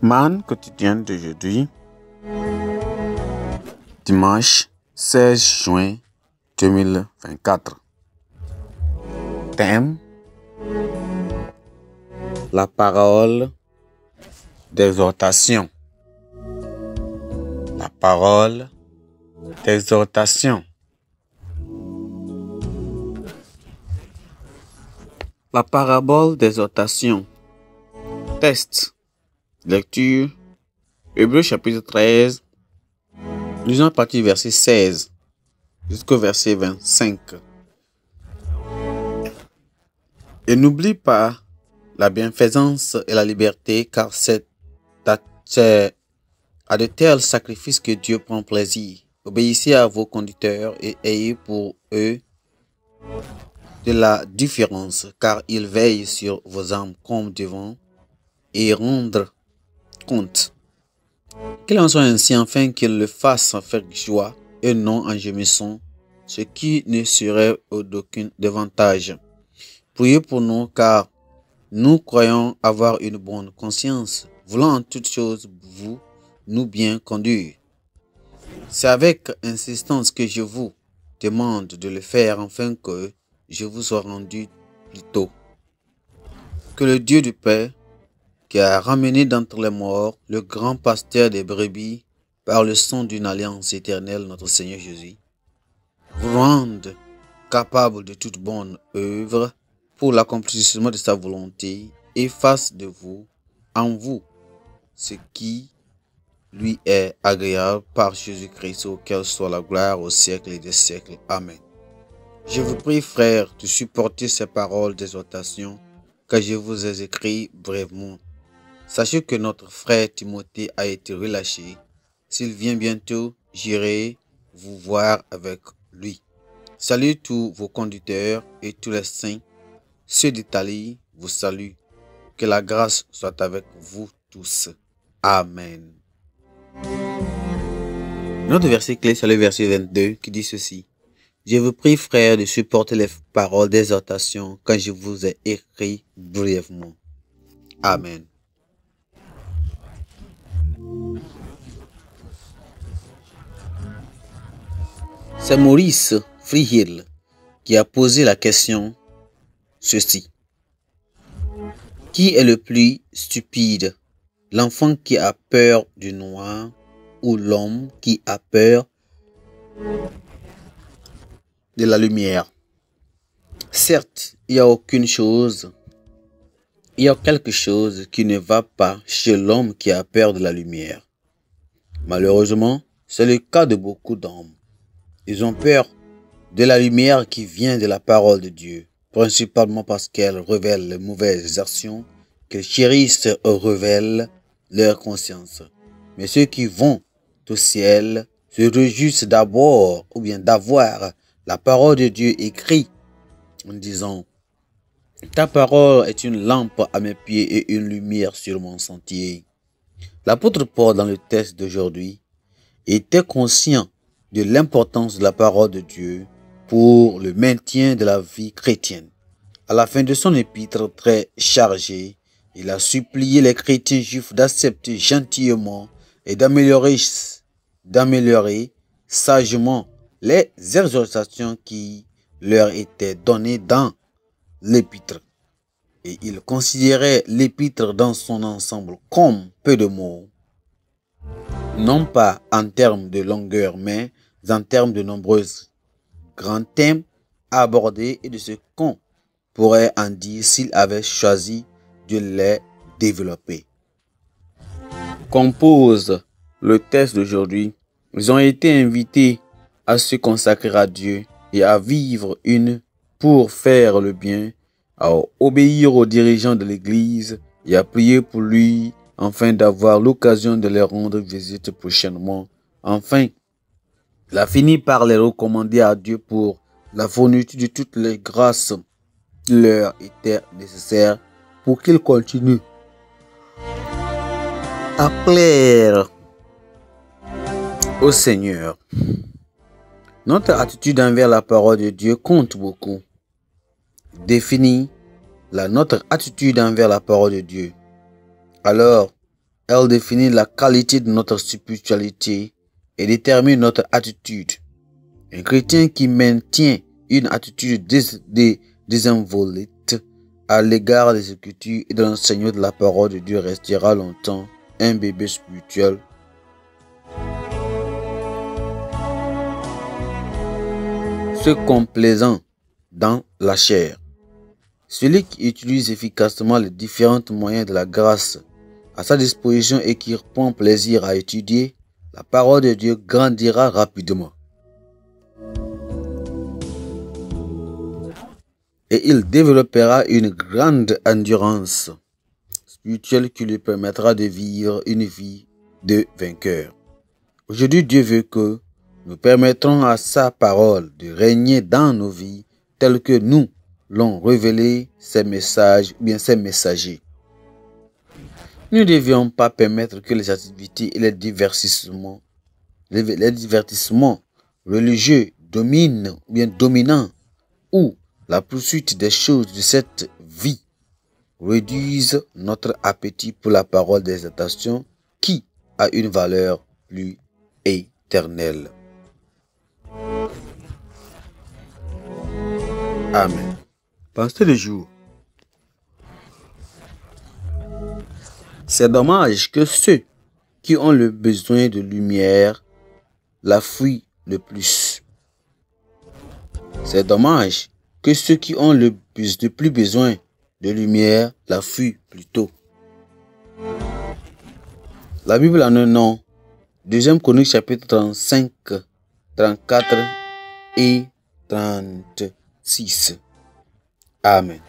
Manne quotidienne d'aujourd'hui, dimanche 16 juin 2024. Thème: la parole d'exhortation. La parole d'exhortation. La parabole d'exhortation. Texte. Lecture. Hébreux chapitre 13. Lisons à partir du verset 16 jusqu'au verset 25. Et n'oublie pas la bienfaisance et la liberté, car c'est à de tels sacrifices que Dieu prend plaisir. Obéissez à vos conducteurs et ayez pour eux de la différence, car ils veillent sur vos âmes comme devant et rendre compte. Qu'il en soit ainsi, afin qu'ils le fassent avec joie et non en gémissant, ce qui ne serait d'aucun avantage. Priez pour nous, car nous croyons avoir une bonne conscience, voulant en toutes choses nous bien conduire. C'est avec insistance que je vous demande de le faire, afin que je vous sois rendu plus tôt. Que le Dieu de paix, qui a ramené d'entre les morts le grand pasteur des brebis par le sang d'une alliance éternelle, notre Seigneur Jésus, vous rende capable de toute bonne œuvre pour l'accomplissement de sa volonté et fasse de vous, en vous, ce qui lui est agréable par Jésus-Christ, auquel soit la gloire au siècle et des siècles. Amen. Je vous prie, frères, de supporter ces paroles d'exhortation que je vous ai écrites brièvement. Sachez que notre frère Timothée a été relâché. S'il vient bientôt, j'irai vous voir avec lui. Salut tous vos conducteurs et tous les saints. Ceux d'Italie vous saluent. Que la grâce soit avec vous tous. Amen. Notre verset clé, c'est le verset 22 qui dit ceci. Je vous prie, frères, de supporter les paroles d'exhortation quand je vous ai écrit brièvement. Amen. C'est Maurice Freehill qui a posé la question ceci. Qui est le plus stupide, l'enfant qui a peur du noir ou l'homme qui a peur de la lumière? Certes, il y a quelque chose qui ne va pas chez l'homme qui a peur de la lumière. Malheureusement, c'est le cas de beaucoup d'hommes. Ils ont peur de la lumière qui vient de la parole de Dieu, principalement parce qu'elle révèle les mauvaises actions qu'ils chérissent et révèlent leur conscience. Mais ceux qui vont au ciel se réjouissent d'avoir la parole de Dieu écrite en disant: ta parole est une lampe à mes pieds et une lumière sur mon sentier. L'apôtre Paul, dans le texte d'aujourd'hui, était conscient de l'importance de la parole de Dieu pour le maintien de la vie chrétienne. À la fin de son épître très chargé, il a supplié les chrétiens juifs d'accepter gentiment et d'améliorer sagement les exhortations qui leur étaient données dans l'épître. Et il considérait l'épître dans son ensemble comme peu de mots, non pas en termes de longueur, mais en termes de nombreux grands thèmes abordés et de ce qu'on pourrait en dire s'il avait choisi de les développer. Compose le texte d'aujourd'hui. Ils ont été invités à se consacrer à Dieu et à vivre pour faire le bien, à obéir aux dirigeants de l'Église et à prier pour lui, afin d'avoir l'occasion de leur rendre visite prochainement. Enfin, il a fini par les recommander à Dieu pour la fourniture de toutes les grâces qui leur étaient nécessaires pour qu'ils continuent à plaire au Seigneur. Notre attitude envers la parole de Dieu compte beaucoup. Définit notre attitude envers la parole de Dieu. Alors, Elle définit la qualité de notre spiritualité et détermine notre attitude. Un chrétien qui maintient une attitude désinvolite à l'égard des Écritures et de l'enseignement de la parole de Dieu restera longtemps un bébé spirituel. Se complaisant dans la chair. Celui qui utilise efficacement les différents moyens de la grâce à sa disposition et qui prend plaisir à étudier la parole de Dieu grandira rapidement. Et il développera une grande endurance spirituelle qui lui permettra de vivre une vie de vainqueur. Aujourd'hui, Dieu veut que nous permettrons à sa parole de régner dans nos vies telles que nous l'ont révélé ses messages ou bien ses messagers. Nous ne devions pas permettre que les activités et les divertissements religieux dominent ou bien dominants ou la poursuite des choses de cette vie réduisent notre appétit pour la parole d'exaltation qui a une valeur plus éternelle. Amen. Pensez le jour. C'est dommage que ceux qui ont le besoin de lumière la fuient le plus. C'est dommage que ceux qui ont le plus besoin de lumière la fuient plus tôt. La Bible en un nom. 2 Chroniques chapitre 35, 34 et 36. Amen.